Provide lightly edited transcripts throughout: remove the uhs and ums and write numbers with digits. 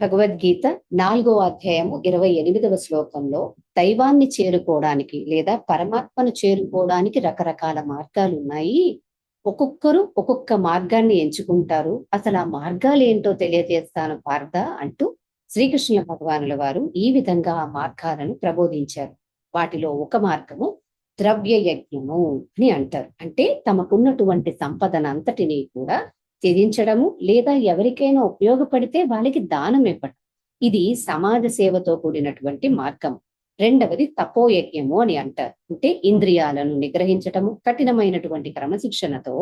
భగవద్గీత 4వ అధ్యాయము 28వ శ్లోకంలో దైవాన్ని చేరుకోవడానికి లేదా పరమాత్మను చేరుకోవడానికి రకరకాల మార్గాలు ఉన్నాయి. ఒక్కొక్కరు ఒక్కొక్క మార్గాన్ని ఎంచుకుంటారు. అసలు ఆ మార్గాలు ఏంటో తెలియజేస్తాను పార్థ అంటూ శ్రీకృష్ణ భగవానుల వారు ఈ విధంగా ఆ మార్గాలను ప్రబోధించారు. వాటిలో ఒక మార్గము ద్రవ్య యజ్ఞము అని అంటారు. అంటే తమకున్నటువంటి సంపదనంతటినీ కూడా త్యజించడము లేదా ఎవరికైనా ఉపయోగపడితే వాళ్ళకి దానం ఇవ్వడం. ఇది సమాజ సేవతో కూడినటువంటి మార్గం. రెండవది తపోయజ్ఞము అని అంటారు. అంటే ఇంద్రియాలను నిగ్రహించటము, కఠినమైనటువంటి క్రమశిక్షణతో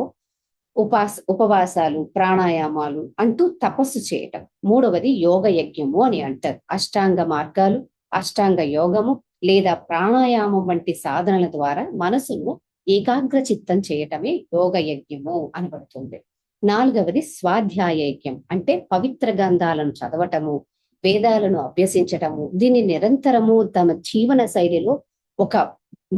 ఉపవాసాలు, ప్రాణాయామాలు అంటూ తపస్సు చేయటం. మూడవది యోగ యజ్ఞము అని అంటారు. అష్టాంగ మార్గాలు, అష్టాంగ యోగము లేదా ప్రాణాయామం వంటి సాధనల ద్వారా మనసును ఏకాగ్ర చిత్తం చేయటమే యోగ యజ్ఞము అనబడుతుంది. నాలుగవది స్వాధ్యాయ యజ్ఞం. అంటే పవిత్ర గ్రంథాలను చదవటము, వేదాలను అభ్యసించటము, దీన్ని నిరంతరము తమ జీవన శైలిలో ఒక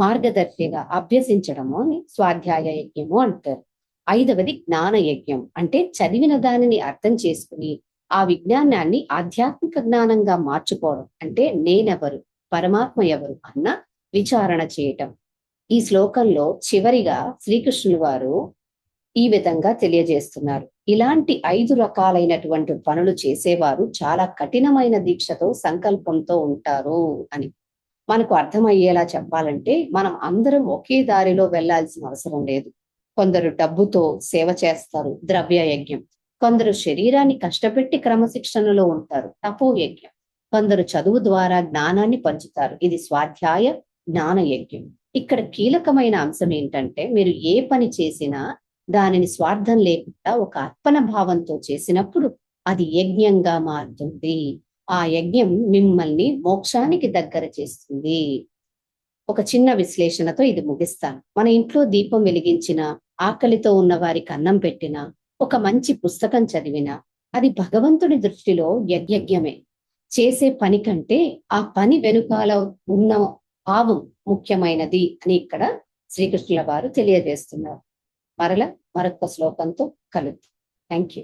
మార్గదర్శిగా అభ్యసించడము అని స్వాధ్యాయ యజ్ఞము అంటారు. ఐదవది జ్ఞాన యజ్ఞం. అంటే చదివిన దానిని అర్థం చేసుకుని ఆ విజ్ఞానాన్ని ఆధ్యాత్మిక జ్ఞానంగా మార్చుకోవడం. అంటే నేనెవరు, పరమాత్మ ఎవరు అన్న విచారణ చేయటం. ఈ శ్లోకంలో చివరిగా శ్రీకృష్ణుల వారు ఈ విధంగా తెలియజేస్తున్నారు. ఇలాంటి 5 రకాలైనటువంటి పనులు చేసేవారు చాలా కఠినమైన దీక్షతో, సంకల్పంతో ఉంటారు అని. మనకు అర్థమయ్యేలా చెప్పాలంటే మనం అందరం ఒకే దారిలో వెళ్లాల్సిన అవసరం లేదు. కొందరు డబ్బుతో సేవ చేస్తారు, ద్రవ్య యజ్ఞం. కొందరు శరీరాన్ని కష్టపెట్టి క్రమశిక్షణలో ఉంటారు, తపో యజ్ఞం. కొందరు చదువు ద్వారా జ్ఞానాన్ని పంచుతారు, ఇది స్వాధ్యాయ జ్ఞాన యజ్ఞం. ఇక్కడ కీలకమైన అంశం ఏంటంటే మీరు ఏ పని చేసినా దానిని స్వార్థం లేకుండా ఒక అర్పణ భావంతో చేసినప్పుడు అది యజ్ఞంగా మారుతుంది. ఆ యజ్ఞం మిమ్మల్ని మోక్షానికి దగ్గర చేస్తుంది. ఒక చిన్న విశ్లేషణతో ఇది ముగిస్తాను. మన ఇంట్లో దీపం వెలిగించిన, ఆకలితో ఉన్న వారికి అన్నం పెట్టిన, ఒక మంచి పుస్తకం చదివిన అది భగవంతుడి దృష్టిలో యజ్ఞమే. చేసే పని కంటే ఆ పని వెనుకాల ఉన్న భావం ముఖ్యమైనది అని ఇక్కడ శ్రీకృష్ణుల వారు తెలియజేస్తున్నారు. మరొక శ్లోకంతో కలుద్దాం. Thank you.